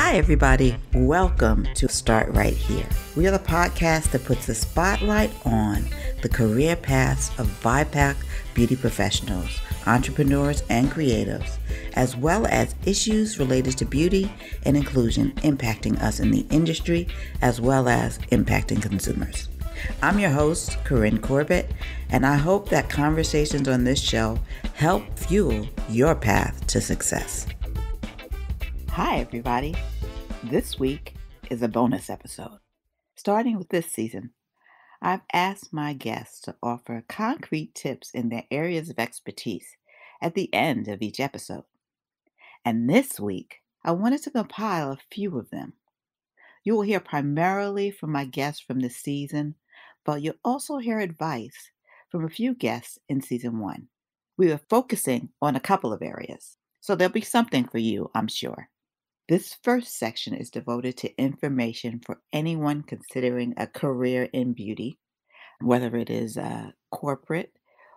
Hi, everybody. Welcome to Start Right Here. We are the podcast that puts the spotlight on the career paths of BIPOC beauty professionals, entrepreneurs, and creatives, as well as issues related to beauty and inclusion impacting us in the industry, as well as impacting consumers. I'm your host, Keren Corbett, and I hope that conversations on this show help fuel your path to success. Hi, everybody. This week is a bonus episode. Starting with this season, I've asked my guests to offer concrete tips in their areas of expertise at the end of each episode. And this week, I wanted to compile a few of them. You will hear primarily from my guests from this season, but you'll also hear advice from a few guests in season 1. We are focusing on a couple of areas, so there'll be something for you, I'm sure. This first section is devoted to information for anyone considering a career in beauty, whether it is a corporate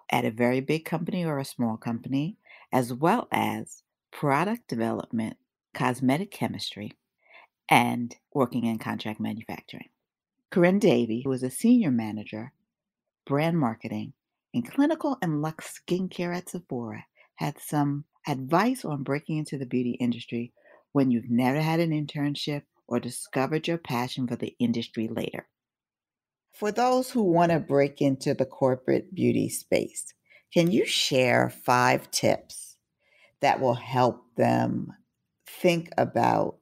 at a very big company or a small company, as well as product development, cosmetic chemistry, and working in contract manufacturing. Keren Davey, who is a senior manager, brand marketing, and clinical and Luxe Skincare at Sephora, had some advice on breaking into the beauty industry when you've never had an internship or discovered your passion for the industry later. For those who want to break into the corporate beauty space, can you share 5 tips that will help them think about,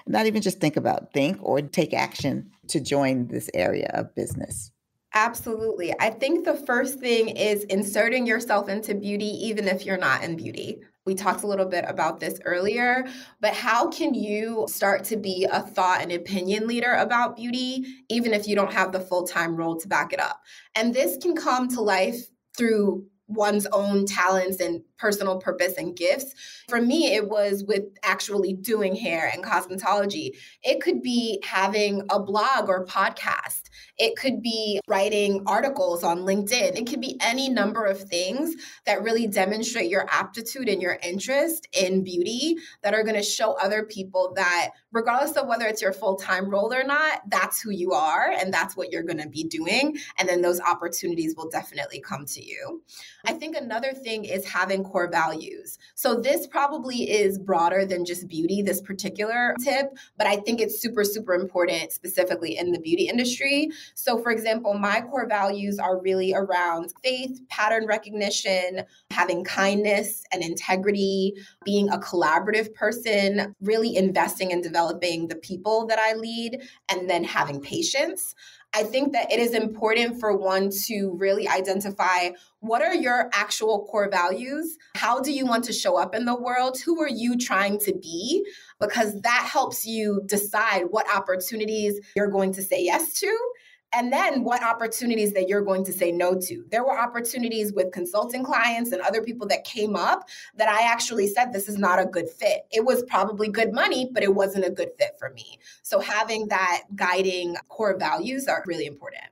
not even just think about, think or take action to join this area of business? Absolutely. I think the first thing is inserting yourself into beauty, even if you're not in beauty. We talked a little bit about this earlier, but how can you start to be a thought and opinion leader about beauty, even if you don't have the full-time role to back it up? And this can come to life through one's own talents and personal purpose and gifts. For me, it was with actually doing hair and cosmetology. It could be having a blog or podcast. It could be writing articles on LinkedIn. It could be any number of things that really demonstrate your aptitude and your interest in beauty that are going to show other people that regardless of whether it's your full-time role or not, that's who you are and that's what you're going to be doing. And then those opportunities will definitely come to you. I think another thing is having core values. So this probably is broader than just beauty, this particular tip, but I think it's super, super important specifically in the beauty industry. So for example, my core values are really around faith, pattern recognition, having kindness and integrity, being a collaborative person, really investing in developing the people that I lead, and then having patience. I think that it is important for one to really identify what are your actual core values? How do you want to show up in the world? Who are you trying to be? Because that helps you decide what opportunities you're going to say yes to. And then what opportunities that you're going to say no to. There were opportunities with consulting clients and other people that came up that I actually said, this is not a good fit. It was probably good money, but it wasn't a good fit for me. So having that guiding core values are really important.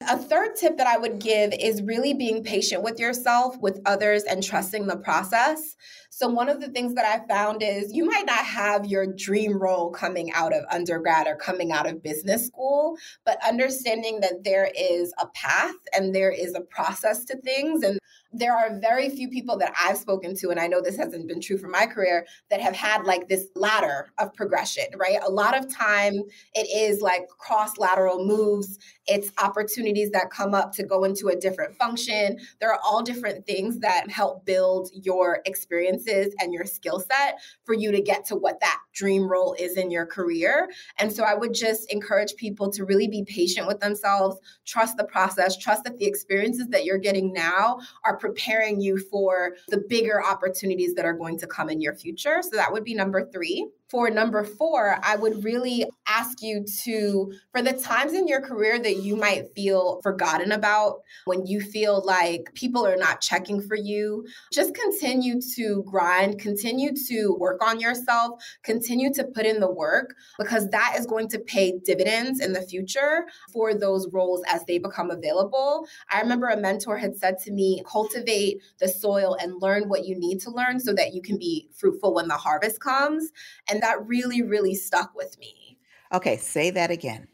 A third tip that I would give is really being patient with yourself, with others, and trusting the process. So one of the things that I found is you might not have your dream role coming out of undergrad or coming out of business school, but understanding that there is a path and there is a process to things. And there are very few people that I've spoken to, and I know this hasn't been true for my career, that have had like this ladder of progression, right? A lot of time it is like cross-lateral moves. It's opportunities that come up to go into a different function. There are all different things that help build your experiences and your skill set for you to get to what that dream role is in your career. And so I would just encourage people to really be patient with themselves, trust the process, trust that the experiences that you're getting now are preparing you for the bigger opportunities that are going to come in your future. So that would be number 3. For number 4, I would really ask you to, for the times in your career that you might feel forgotten about, when you feel like people are not checking for you, just continue to grind, continue to work on yourself, continue to put in the work, because that is going to pay dividends in the future for those roles as they become available. I remember a mentor had said to me, cultivate cultivate the soil and learn what you need to learn so that you can be fruitful when the harvest comes. And that really, really stuck with me. Okay, say that again.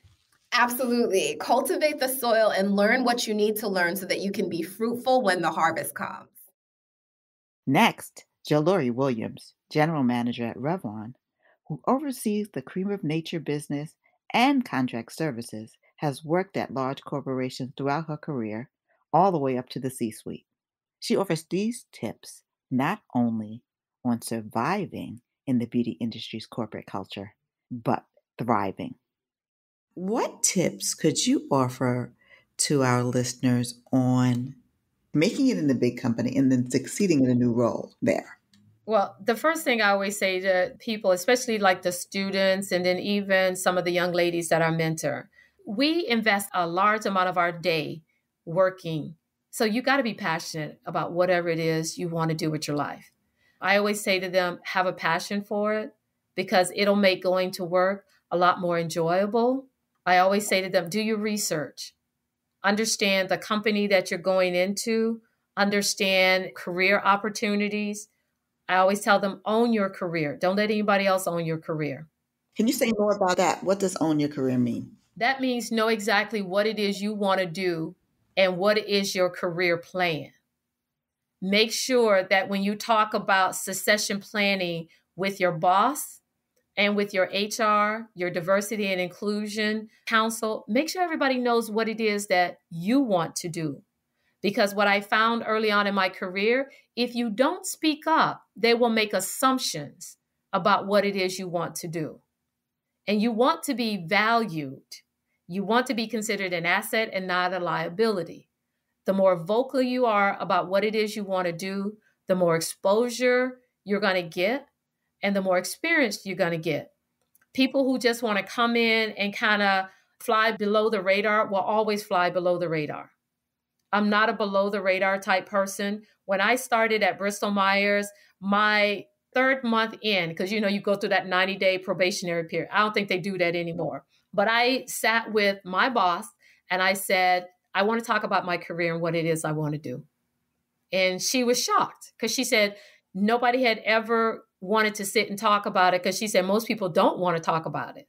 Absolutely. Cultivate the soil and learn what you need to learn so that you can be fruitful when the harvest comes. Next, Jolorie Williams, General Manager at Revlon, who oversees the Creme of Nature business and contract services, has worked at large corporations throughout her career, all the way up to the C-suite. She offers these tips not only on surviving in the beauty industry's corporate culture, but thriving. What tips could you offer to our listeners on making it in the big company and then succeeding in a new role there? Well, the first thing I always say to people, especially like the students and then even some of the young ladies that I mentor, we invest a large amount of our day working. So you got to be passionate about whatever it is you want to do with your life. I always say to them, have a passion for it because it'll make going to work a lot more enjoyable. I always say to them, do your research, understand the company that you're going into, understand career opportunities. I always tell them, own your career. Don't let anybody else own your career. Can you say more about that? What does own your career mean? That means know exactly what it is you want to do and what is your career plan. Make sure that when you talk about succession planning with your boss and with your HR, your diversity and inclusion council, make sure everybody knows what it is that you want to do. Because what I found early on in my career, if you don't speak up, they will make assumptions about what it is you want to do. And you want to be valued. You want to be considered an asset and not a liability. The more vocal you are about what it is you want to do, the more exposure you're going to get and the more experience you're going to get. People who just want to come in and kind of fly below the radar will always fly below the radar. I'm not a below the radar type person. When I started at Bristol Myers, my third month in, because you go through that 90-day probationary period. I don't think they do that anymore. But I sat with my boss and I said, I want to talk about my career and what it is I want to do. And she was shocked because she said nobody had ever wanted to sit and talk about it because she said most people don't want to talk about it.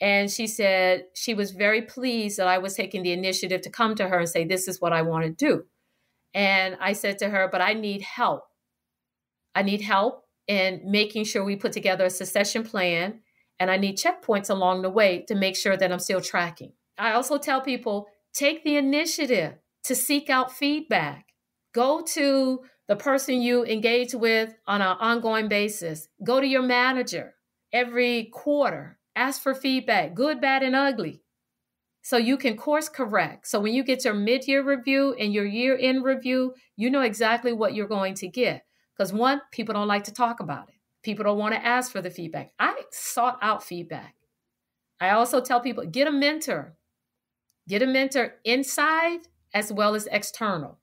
And she said she was very pleased that I was taking the initiative to come to her and say, this is what I want to do. And I said to her, but I need help. I need help in making sure we put together a succession plan. And I need checkpoints along the way to make sure that I'm still tracking. I also tell people, take the initiative to seek out feedback. Go to the person you engage with on an ongoing basis. Go to your manager every quarter. Ask for feedback, good, bad, and ugly, so you can course correct. So when you get your mid-year review and your year-end review, you know exactly what you're going to get. Because one, people don't like to talk about it. People don't want to ask for the feedback. I sought out feedback. I also tell people, get a mentor. Get a mentor inside as well as external.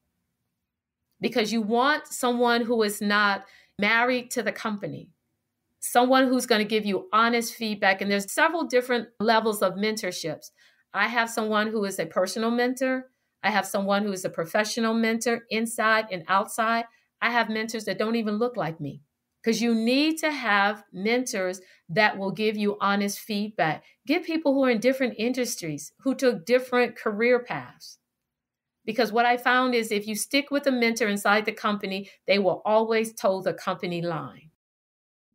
Because you want someone who is not married to the company. Someone who's going to give you honest feedback. And there's several different levels of mentorships. I have someone who is a personal mentor. I have someone who is a professional mentor inside and outside. I have mentors that don't even look like me because you need to have mentors that will give you honest feedback. Get people who are in different industries, who took different career paths. Because what I found is if you stick with a mentor inside the company, they will always toe the company line.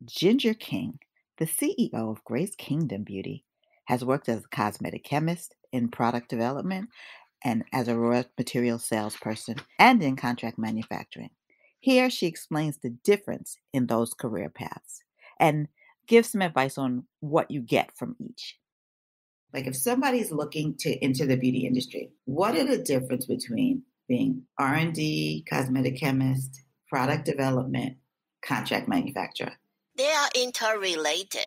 Ginger King, the CEO of Grace Kingdom Beauty, has worked as a cosmetic chemist in product development and as a raw material salesperson and in contract manufacturing. Here she explains the difference in those career paths and gives some advice on what you get from each. Like if somebody's looking to enter the beauty industry, what are the difference between being R&D, cosmetic chemist, product development, contract manufacturer? They are interrelated.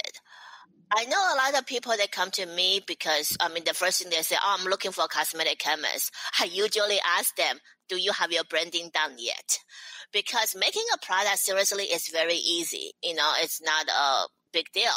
I know a lot of people that come to me because, the first thing they say, I'm looking for a cosmetic chemist. I usually ask them, do you have your branding done yet? Because making a product seriously is very easy. It's not big deal.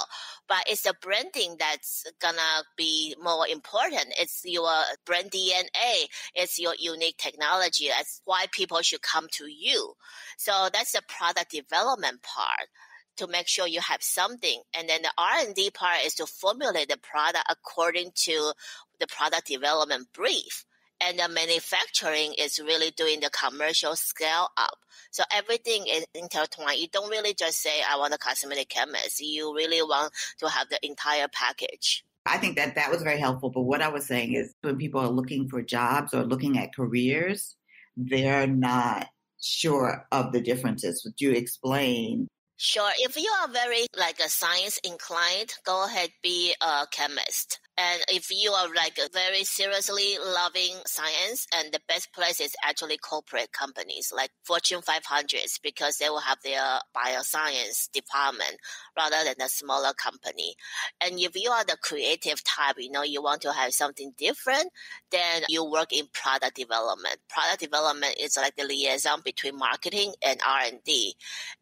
But it's the branding that's gonna be more important. It's your brand DNA. It's your unique technology. That's why people should come to you. So that's the product development part, to make sure you have something. And then the R&D part is to formulate the product according to the product development brief. And the manufacturing is really doing the commercial scale up. So everything is intertwined. You don't really just say, I want a cosmetic chemist. You really want to have the entire package. I think that was very helpful. But what I was saying is when people are looking for jobs or looking at careers, they're not sure of the differences. Would you explain? Sure. If you are very like a science inclined, go ahead, be a chemist. And if you are like very seriously loving science, and the best place is actually corporate companies like Fortune 500s, because they will have their bioscience department rather than a smaller company. And if you are the creative type, you want to have something different, then you work in product development. Product development is like the liaison between marketing and R&D.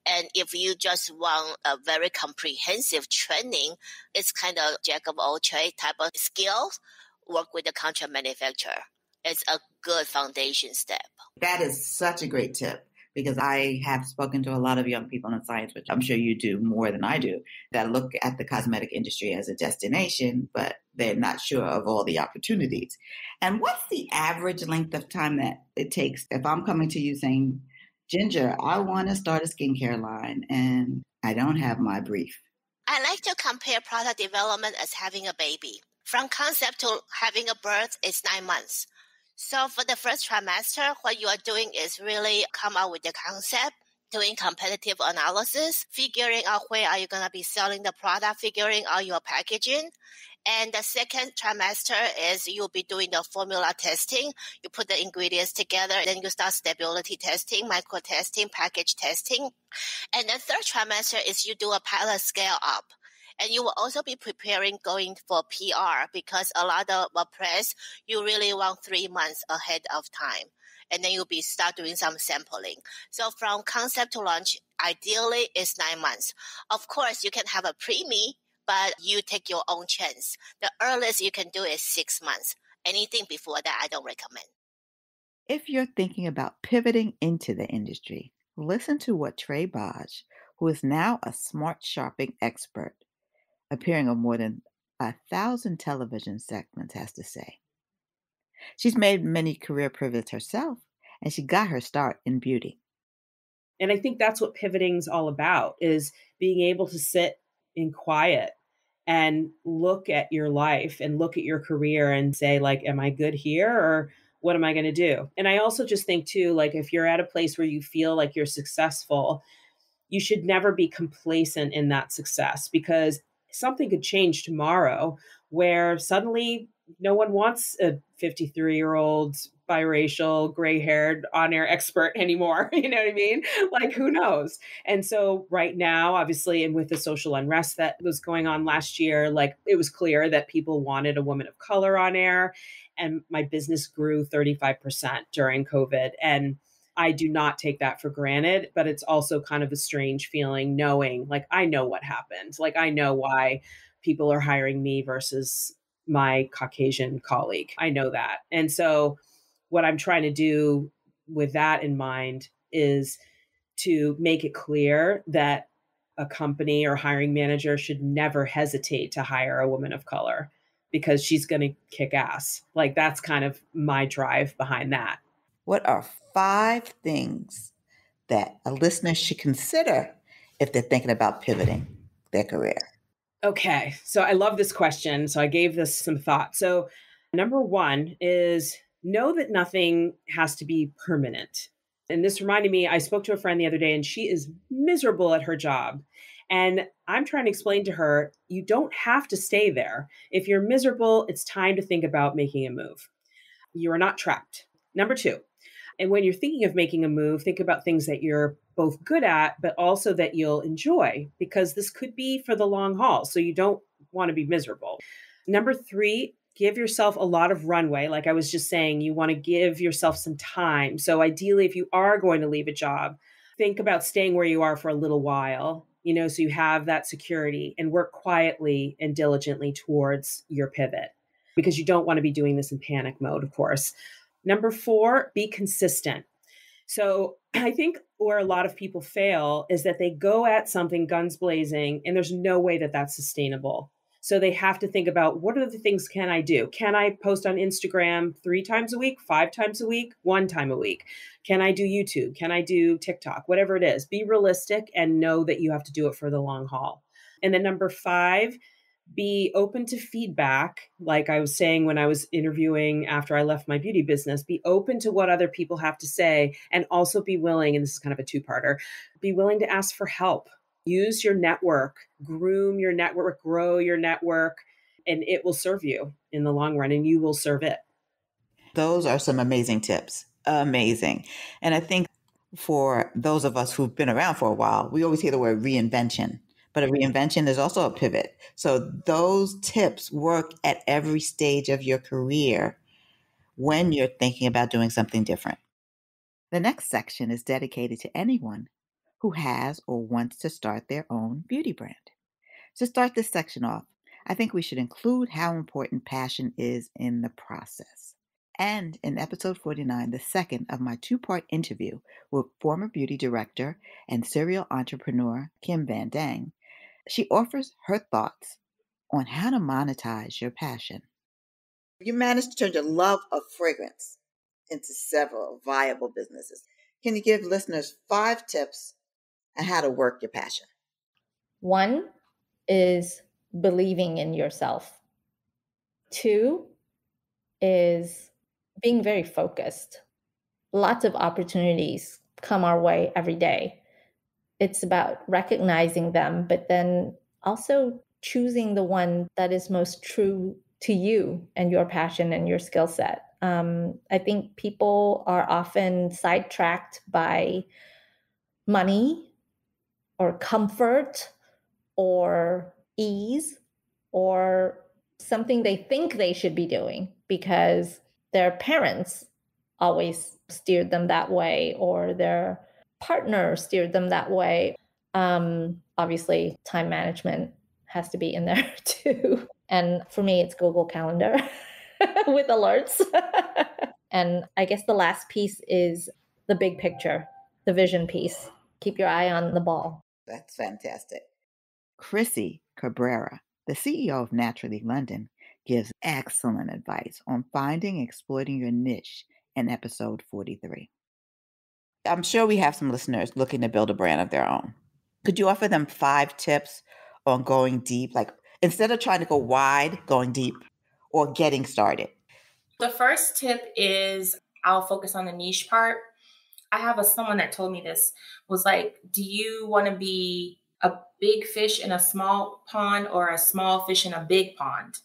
And if you just want a very comprehensive training, it's kind of jack of all trades type of skills, work with the contract manufacturer. It's a good foundation step. That is such a great tip, because I have spoken to a lot of young people in science, which I'm sure you do more than I do, that look at the cosmetic industry as a destination, but they're not sure of all the opportunities. And what's the average length of time that it takes? If I'm coming to you saying, Ginger, I want to start a skincare line and I don't have my brief. I like to compare product development as having a baby. From concept to having a birth is 9 months. So for the first trimester, what you are doing is really come up with the concept, doing competitive analysis, figuring out where are you going to be selling the product, figuring out your packaging. And the second trimester is you'll be doing the formula testing. You put the ingredients together, then you start stability testing, micro testing, package testing. And the third trimester is you do a pilot scale up. And you will also be preparing going for PR, because a lot of press, you really want 3 months ahead of time. And then you'll be start doing some sampling. So from concept to launch, ideally is 9 months. Of course, you can have a pre-me, but you take your own chance. The earliest you can do is 6 months. Anything before that, I don't recommend. If you're thinking about pivoting into the industry, listen to what Trae Bodge, who is now a smart shopping expert, appearing on more than 1,000 television segments, has to say. She's made many career pivots herself, and she got her start in beauty. And I think that's what pivoting's all about, is being able to sit in quiet and look at your life and look at your career and say, like, am I good here, or what am I going to do? And I also just think too, like, if you're at a place where you feel like you're successful, you should never be complacent in that success, because something could change tomorrow where suddenly no one wants a 53-year-old biracial, gray-haired on-air expert anymore. You know what I mean? Like, who knows? And so right now, obviously, and with the social unrest that was going on last year, like, it was clear that people wanted a woman of color on air. And my business grew 35% during COVID. And I do not take that for granted, but it's also kind of a strange feeling knowing, like, I know what happened. Like, I know why people are hiring me versus my Caucasian colleague. I know that. And so what I'm trying to do with that in mind is to make it clear that a company or hiring manager should never hesitate to hire a woman of color, because she's going to kick ass. Like, that's kind of my drive behind that. What are 5 things that a listener should consider if they're thinking about pivoting their career? Okay, so I love this question. So I gave this some thought. So number 1 is know that nothing has to be permanent. And this reminded me, I spoke to a friend the other day and she is miserable at her job. And I'm trying to explain to her, you don't have to stay there. If you're miserable, it's time to think about making a move. You are not trapped. Number 2, and when you're thinking of making a move, think about things that you're both good at, but also that you'll enjoy, because this could be for the long haul. So you don't want to be miserable. Number 3, give yourself a lot of runway. Like I was just saying, you want to give yourself some time. So ideally, if you are going to leave a job, think about staying where you are for a little while so you have that security, and work quietly and diligently towards your pivot, because you don't want to be doing this in panic mode, of course. Number 4, be consistent. So I think where a lot of people fail is that they go at something guns blazing and there's no way that that's sustainable. So they have to think about, what are the things can I do? Can I post on Instagram 3 times a week, 5 times a week, 1 time a week? Can I do YouTube? Can I do TikTok? Whatever it is, be realistic and know that you have to do it for the long haul. And then number 5, be open to feedback. Like I was saying when I was interviewing after I left my beauty business, be open to what other people have to say, and also be willing, and this is kind of a 2-parter, be willing to ask for help. Use your network, groom your network, grow your network, and it will serve you in the long run, and you will serve it. Those are some amazing tips. Amazing. And I think for those of us who've been around for a while, we always hear the word reinvention. But a reinvention is also a pivot. So those tips work at every stage of your career when you're thinking about doing something different. The next section is dedicated to anyone who has or wants to start their own beauty brand. To start this section off, I think we should include how important passion is in the process. And in episode 49, the second of my 2-part interview with former beauty director and serial entrepreneur Kim Van Dang, she offers her thoughts on how to monetize your passion. You managed to turn your love of fragrance into several viable businesses. Can you give listeners 5 tips on how to work your passion? 1 is believing in yourself. 2 is being very focused. Lots of opportunities come our way every day. It's about recognizing them, but then also choosing the one that is most true to you and your passion and your skill set. I think people are often sidetracked by money or comfort or ease or something they think they should be doing because their parents always steered them that way or their partner steered them that way. Obviously, time management has to be in there too. And for me, it's Google Calendar with alerts. And I guess the last piece is the big picture, the vision piece. Keep your eye on the ball. That's fantastic. Chrissy Cabrera, the CEO of Naturally London, gives excellent advice on finding and exploiting your niche in episode 43. I'm sure we have some listeners looking to build a brand of their own. Could you offer them 5 tips on going deep? Like instead of trying to go wide, going deep, or getting started? The first tip is I'll focus on the niche part. I have someone that told me this, was like, do you want to be a big fish in a small pond or a small fish in a big pond?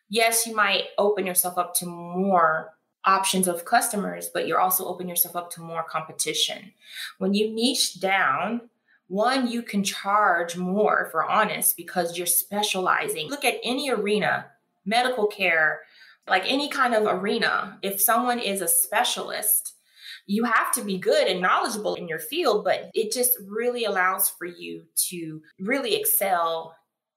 Yes, you might open yourself up to more options of customers, but you're also opening yourself up to more competition. When you niche down, 1, you can charge more, if we're honest, because you're specializing. Look at any arena, medical care, like any kind of arena. If someone is a specialist, you have to be good and knowledgeable in your field, but it just really allows for you to really excel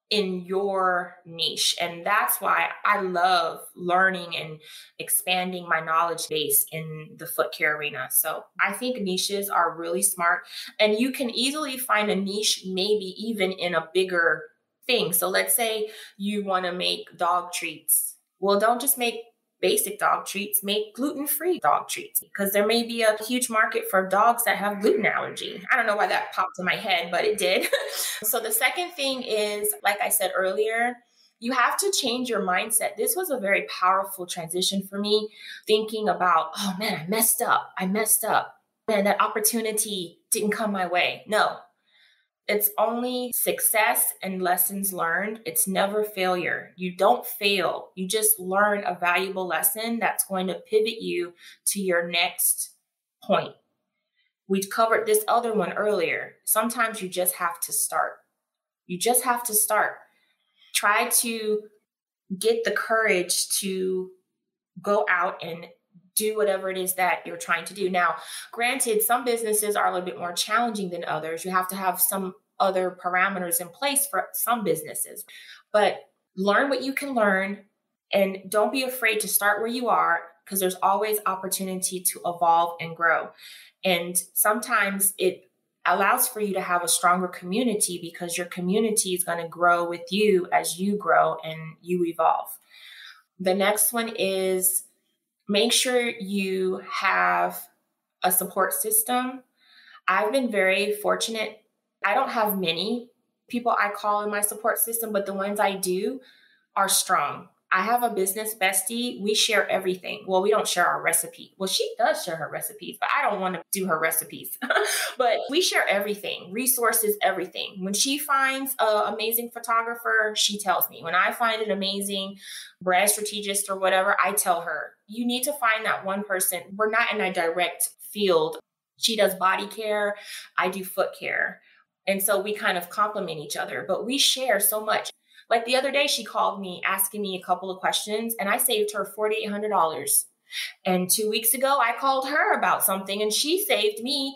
in your niche. And that's why I love learning and expanding my knowledge base in the foot care arena. So I think niches are really smart, and you can easily find a niche, maybe even in a bigger thing. So let's say you want to make dog treats. Well, don't just make basic dog treats, make gluten-free dog treats, because there may be a huge market for dogs that have gluten allergy. I don't know why that popped in my head, but it did. So the second thing is, like I said earlier, you have to change your mindset. This was a very powerful transition for me, thinking about, oh man, I messed up. Man, that opportunity didn't come my way. No. It's only success and lessons learned. It's never failure. You don't fail. You just learn a valuable lesson that's going to pivot you to your next point. We covered this other one earlier. Sometimes you just have to start. Try to get the courage to go out and do whatever it is that you're trying to do. Now, granted, some businesses are a little bit more challenging than others. You have to have some other parameters in place for some businesses. But learn what you can learn, and don't be afraid to start where you are, because there's always opportunity to evolve and grow. And sometimes it allows for you to have a stronger community, because your community is going to grow with you as you grow and you evolve. The next one is make sure you have a support system. I've been very fortunate. I don't have many people I call in my support system, but the ones I do are strong. I have a business bestie. We share everything. Well, we don't share our recipe. Well, she does share her recipes, but I don't want to do her recipes. But we share everything, resources, everything. When she finds an amazing photographer, she tells me. When I find an amazing brand strategist or whatever, I tell her, you need to find that one person. We're not in a direct field. She does body care. I do foot care. And so we kind of complement each other, but we share so much. Like the other day, she called me asking me a couple of questions, and I saved her $4,800. And 2 weeks ago, I called her about something, and she saved me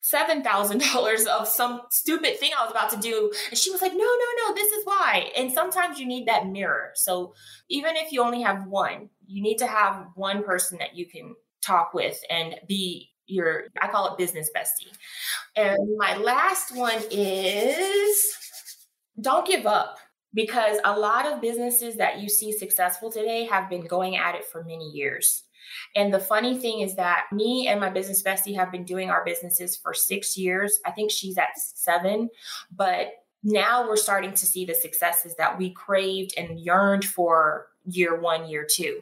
$7,000 of some stupid thing I was about to do. And she was like, no, this is why. And sometimes you need that mirror. So even if you only have one, you need to have one person that you can talk with and be your, I call it business bestie. And my last one is don't give up. Because a lot of businesses that you see successful today have been going at it for many years. And the funny thing is that me and my business bestie have been doing our businesses for 6 years. I think she's at 7, but now we're starting to see the successes that we craved and yearned for year 1, year 2.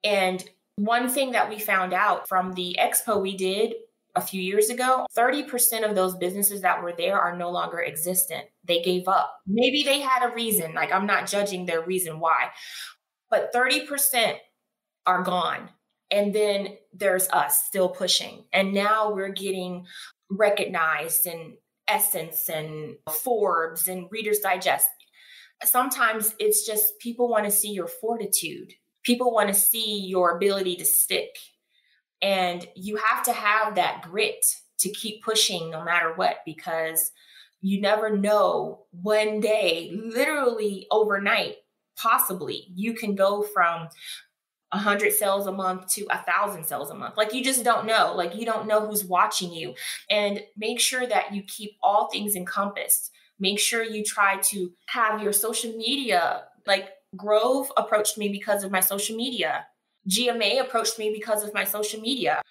And one thing that we found out from the expo we did a few years ago, 30% of those businesses that were there are no longer existent. They gave up. Maybe they had a reason. Like, I'm not judging their reason why, but 30% are gone. And then there's us still pushing. And now we're getting recognized in Essence and Forbes and Reader's Digest. Sometimes it's just people want to see your fortitude. People want to see your ability to stick. And you have to have that grit to keep pushing no matter what, because you never know, one day, literally overnight, possibly, you can go from 100 sales a month to 1,000 sales a month. Like, you just don't know. Like, you don't know who's watching you. And make sure that you keep all things encompassed. Make sure you try to have your social media. Like, Grove approached me because of my social media. GMA approached me because of my social media.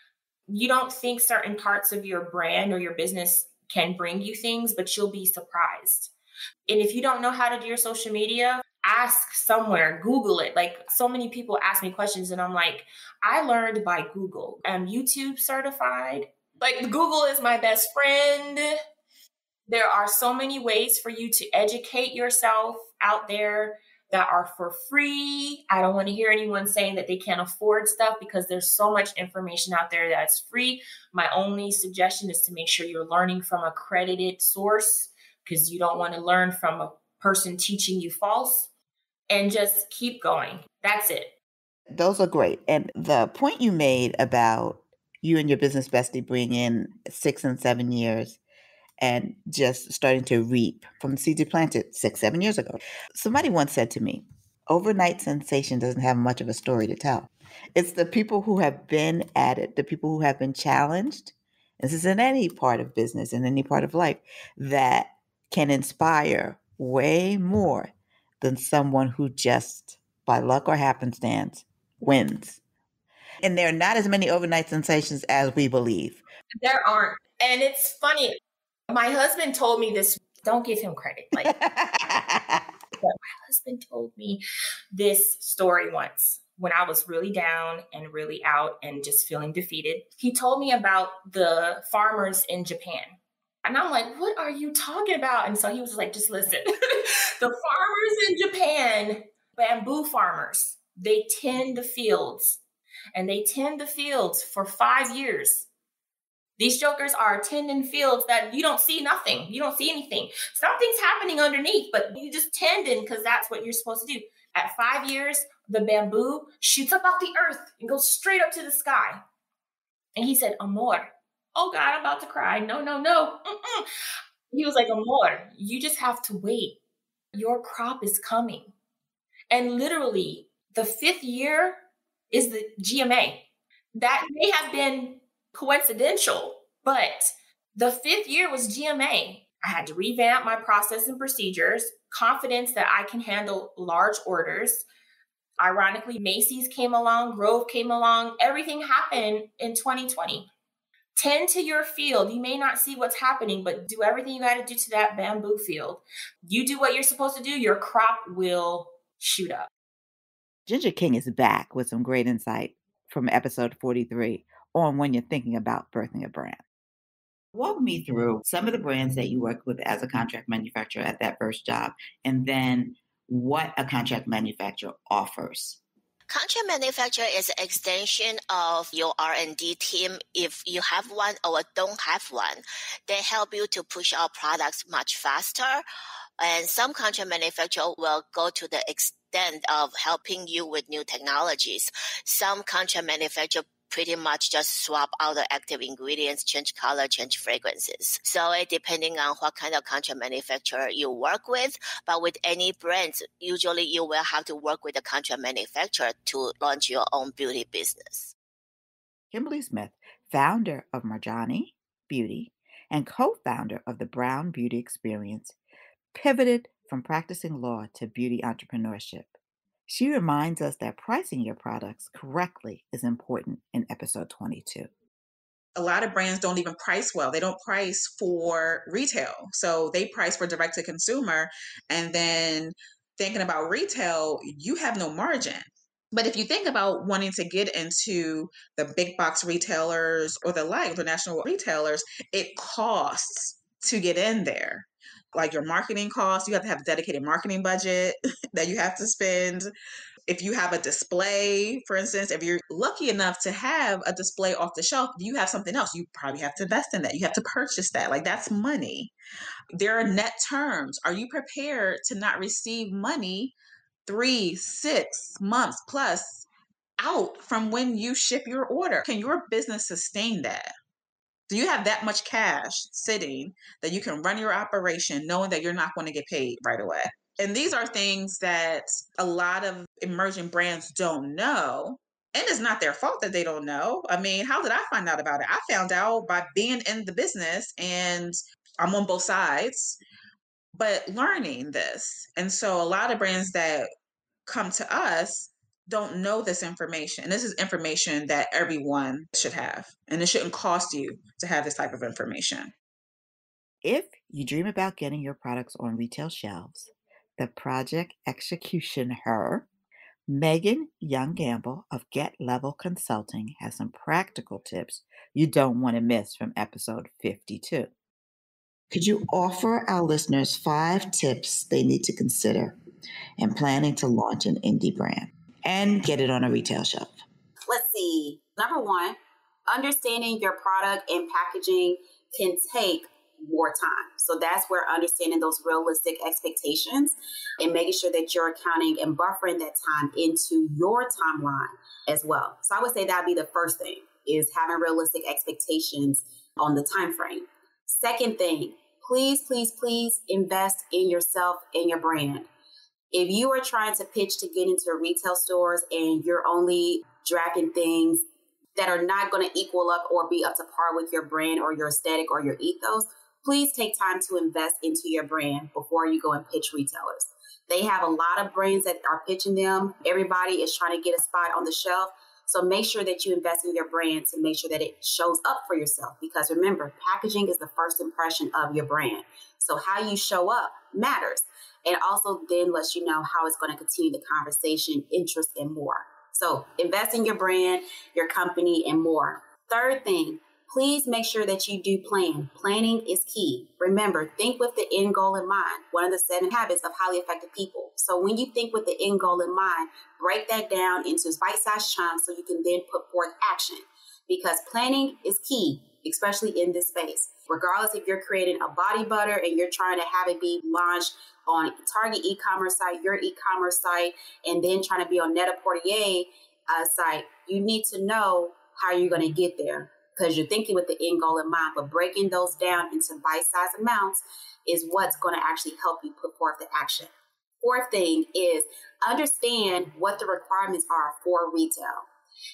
You don't think certain parts of your brand or your business can bring you things, but you'll be surprised. And if you don't know how to do your social media, ask somewhere, Google it. Like, so many people ask me questions and I'm like, I learned by Google. I'm YouTube certified. Like, Google is my best friend. There are so many ways for you to educate yourself out there that are for free. I don't want to hear anyone saying that they can't afford stuff, because there's so much information out there that's free. My only suggestion is to make sure you're learning from a credited source, because you don't want to learn from a person teaching you false, and just keep going. That's it. Those are great. And the point you made about you and your business bestie being in 6 and 7 years and just starting to reap from the seeds you planted 6, 7 years ago. Somebody once said to me, overnight sensation doesn't have much of a story to tell. It's the people who have been at it, the people who have been challenged, this is in any part of business, in any part of life, that can inspire way more than someone who just, by luck or happenstance, wins. And there are not as many overnight sensations as we believe. There aren't. And it's funny. My husband told me this. Don't give him credit. Like, but my husband told me this story once when I was really down and really out and just feeling defeated. He told me about the farmers in Japan. And I'm like, what are you talking about? And so he was like, just listen. The farmers in Japan, bamboo farmers, they tend the fields. And they tend the fields for 5 years. These jokers are tending fields that you don't see nothing. You don't see anything. Something's happening underneath, but you just tending because that's what you're supposed to do. At 5 years, the bamboo shoots up out the earth and goes straight up to the sky. And he said, amor. Oh God, I'm about to cry. No. He was like, Amor, you just have to wait. Your crop is coming. And literally, the 5th year is the GMA. That may have been coincidental, but the 5th year was GMA. I had to revamp my process and procedures, confidence that I can handle large orders. Ironically, Macy's came along, Grove came along, everything happened in 2020. Tend to your field. You may not see what's happening, but do everything you got to do to that bamboo field. You do what you're supposed to do, your crop will shoot up. Ginger King is back with some great insight from episode 43 on when you're thinking about birthing a brand. Walk me through some of the brands that you worked with as a contract manufacturer at that first job, and then what a contract manufacturer offers. Contract manufacturer is an extension of your R&D team. If you have one or don't have one, they help you to push out products much faster. And some contract manufacturer will go to the extent of helping you with new technologies. Some contract manufacturer pretty much just swap out the active ingredients, change color, change fragrances. So it depending on what kind of contract manufacturer you work with, but with any brands, usually you will have to work with a contract manufacturer to launch your own beauty business. Kimberly Smith, founder of Marjani Beauty and co-founder of the Brown Beauty Experience, pivoted from practicing law to beauty entrepreneurship. She reminds us that pricing your products correctly is important in episode 22. A lot of brands don't even price well. They don't price for retail. So they price for direct to consumer. And then thinking about retail, you have no margin. But if you think about wanting to get into the big box retailers or the national retailers, it costs to get in there. Like your marketing costs, you have to have a dedicated marketing budget that you have to spend. If you have a display, for instance, if you're lucky enough to have a display off the shelf, you have something else. You probably have to invest in that. You have to purchase that. Like that's money. There are net terms. Are you prepared to not receive money 3, 6 months plus out from when you ship your order? Can your business sustain that? Do you have that much cash sitting that you can run your operation knowing that you're not going to get paid right away? And these are things that a lot of emerging brands don't know. And it's not their fault that they don't know. I mean, how did I find out about it? I found out by being in the business, and I'm on both sides, but learning this. And so a lot of brands that come to us don't know this information. And this is information that everyone should have. And it shouldn't cost you to have this type of information. If you dream about getting your products on retail shelves, the project execution Megan Young Gamble of Get Level Consulting has some practical tips you don't want to miss from episode 52. Could you offer our listeners 5 tips they need to consider in planning to launch an indie brand and get it on a retail shelf? Let's see. Number 1, understanding your product and packaging can take more time. So that's where understanding those realistic expectations and making sure that you're accounting and buffering that time into your timeline as well. So I would say that'd be the first thing, is having realistic expectations on the time frame. Second thing, please invest in yourself and your brand. If you are trying to pitch to get into retail stores and you're only drafting things that are not going to equal up or be up to par with your brand or your aesthetic or your ethos, please take time to invest into your brand before you go and pitch retailers. They have a lot of brands that are pitching them. Everybody is trying to get a spot on the shelf. So make sure that you invest in your brand to make sure that it shows up for yourself. Because remember, packaging is the first impression of your brand. So how you show up matters. And also then lets you know how it's going to continue the conversation, interest, and more. So invest in your brand, your company, and more. Third thing, please make sure that you do plan. Planning is key. Remember, think with the end goal in mind. One of the 7 habits of highly effective people. So when you think with the end goal in mind, break that down into bite-sized chunks so you can then put forth action. Because planning is key, especially in this space. Regardless if you're creating a body butter and you're trying to have it be launched on Target e-commerce site, your e-commerce site, and then trying to be on Net-a-Porter site, you need to know how you're going to get there. because you're thinking with the end goal in mind, but breaking those down into bite-sized amounts is what's going to actually help you put forth the action. Fourth thing is understand what the requirements are for retail.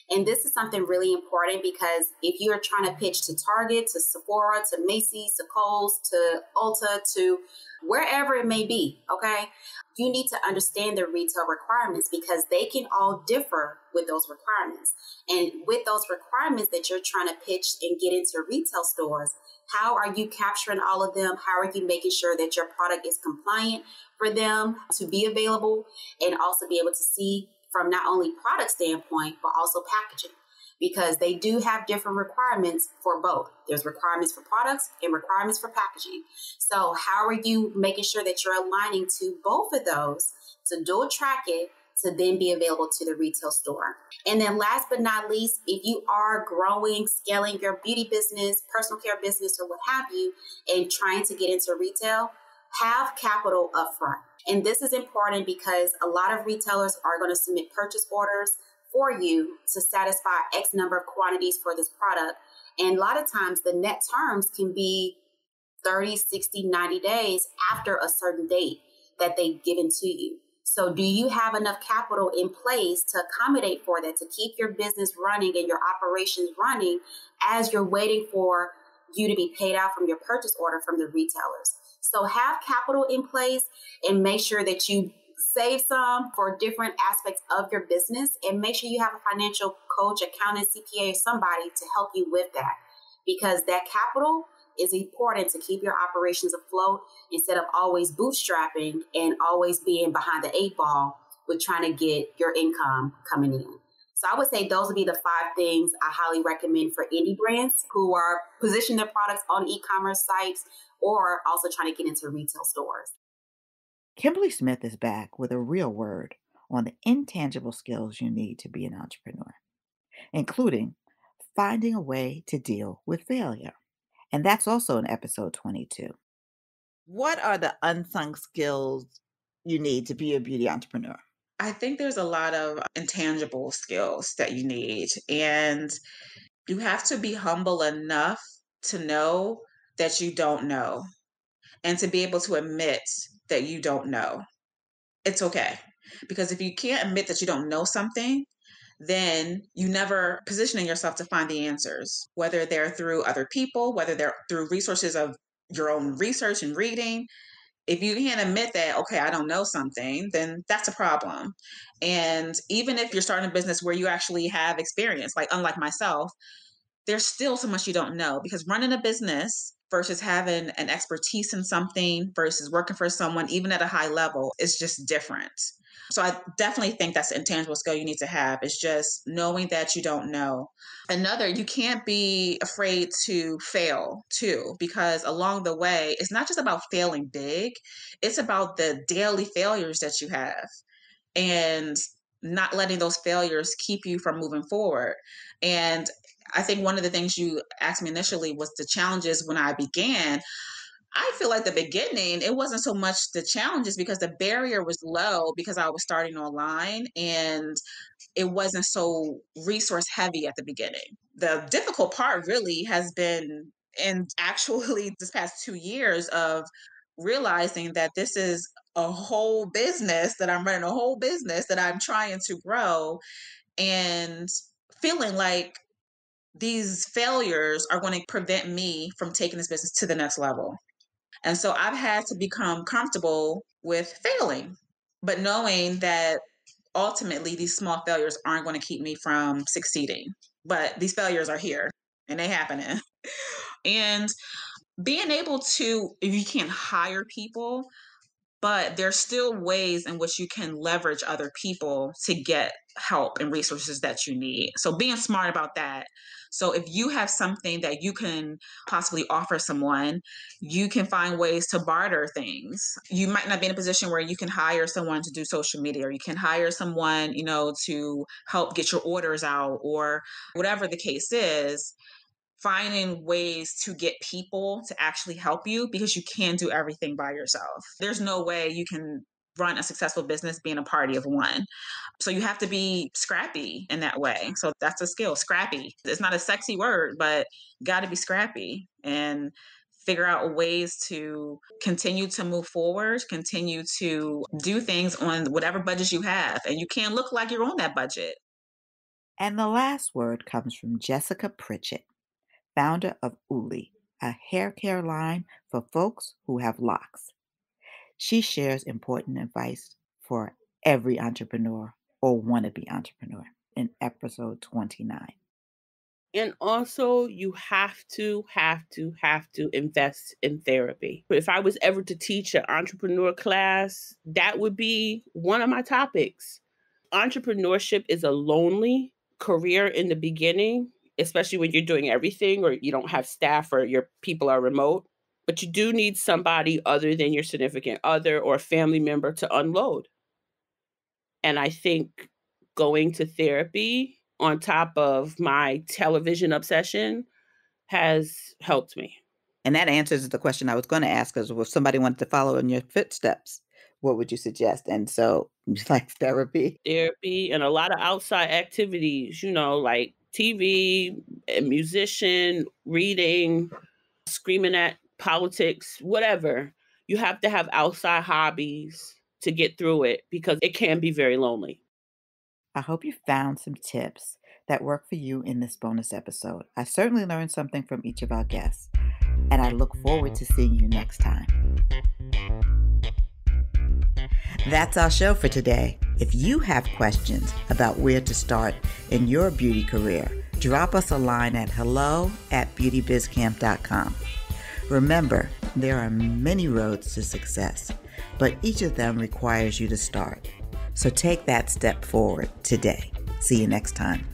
And this is something really important because if you're trying to pitch to Target, to Sephora, to Macy's, to Kohl's, to Ulta, to wherever it may be, okay, you need to understand the retail requirements because they can all differ with those requirements. And with those requirements that you're trying to pitch and get into retail stores, how are you capturing all of them? How are you making sure that your product is compliant for them to be available and also be able to see from not only product standpoint, but also packaging, because they do have different requirements for both. There's requirements for products and requirements for packaging. So how are you making sure that you're aligning to both of those to dual track it to then be available to the retail store? And then last but not least, if you are growing, scaling your beauty business, personal care business, or what have you, and trying to get into retail, have capital upfront. And this is important because a lot of retailers are going to submit purchase orders for you to satisfy X number of quantities for this product. And a lot of times the net terms can be 30, 60, 90 days after a certain date that they've given to you. So do you have enough capital in place to accommodate for that, to keep your business running and your operations running as you're waiting for you to be paid out from your purchase order from the retailers? So have capital in place and make sure that you save some for different aspects of your business, and make sure you have a financial coach, accountant, CPA, or somebody to help you with that, because that capital is important to keep your operations afloat instead of always bootstrapping and always being behind the 8 ball with trying to get your income coming in. So I would say those would be the 5 things I highly recommend for indie brands who are positioning their products on e-commerce sites or also trying to get into retail stores. Kimberly Smith is back with a real word on the intangible skills you need to be an entrepreneur, including finding a way to deal with failure. And that's also in episode 22. What are the unsung skills you need to be a beauty entrepreneur? I think there's a lot of intangible skills that you need, and you have to be humble enough to know that you don't know and to be able to admit that you don't know. It's okay. Because if you can't admit that you don't know something, then you never positioning yourself to find the answers, whether they're through other people, whether they're through resources of your own research and reading. If you can't admit that, okay, I don't know something, then that's a problem. And even if you're starting a business where you actually have experience, like unlike myself, there's still so much you don't know, because running a business versus having an expertise in something versus working for someone, even at a high level, is just different. So I definitely think that's an intangible skill you need to have, is just knowing that you don't know. Another, you can't be afraid to fail too, because along the way, it's not just about failing big, it's about the daily failures that you have and not letting those failures keep you from moving forward. And I think one of the things you asked me initially was the challenges when I began. I feel like the beginning, it wasn't so much the challenges because the barrier was low because I was starting online and it wasn't so resource heavy at the beginning. The difficult part really has been in actually this past 2 years of realizing that this is a whole business, that I'm running a whole business that I'm trying to grow, and feeling like these failures are going to prevent me from taking this business to the next level. And so I've had to become comfortable with failing, but knowing that ultimately these small failures aren't going to keep me from succeeding. But these failures are here and they happening. And being able to, if you can't hire people, but there's still ways in which you can leverage other people to get help and resources that you need. So being smart about that. So if you have something that you can possibly offer someone, you can find ways to barter things. You might not be in a position where you can hire someone to do social media, or you can hire someone, to help get your orders out, or whatever the case is. Finding ways to get people to actually help you, because you can't do everything by yourself. There's no way you can run a successful business being a party of one. So you have to be scrappy in that way. So that's a skill, scrappy. It's not a sexy word, but got to be scrappy and figure out ways to continue to move forward, continue to do things on whatever budget you have. And you can't look like you're on that budget. And the last word comes from Jessica Pritchett, founder of Uli, a hair care line for folks who have locks. She shares important advice for every entrepreneur or wannabe entrepreneur in episode 29. And also, you have to invest in therapy. If I was ever to teach an entrepreneur class, that would be one of my topics. Entrepreneurship is a lonely career in the beginning, especially when you're doing everything or you don't have staff or your people are remote. But you do need somebody other than your significant other or family member to unload. And I think going to therapy on top of my television obsession has helped me. And that answers the question I was going to ask, because if somebody wanted to follow in your footsteps, what would you suggest? And so, like therapy. Therapy and a lot of outside activities, like TV, a musician, reading, screaming at politics, whatever. You have to have outside hobbies to get through it because it can be very lonely. I hope you found some tips that work for you in this bonus episode. I certainly learned something from each of our guests, and I look forward to seeing you next time. That's our show for today. If you have questions about where to start in your beauty career, drop us a line at hello@beautybizcamp.com. Remember, there are many roads to success, but each of them requires you to start. So take that step forward today. See you next time.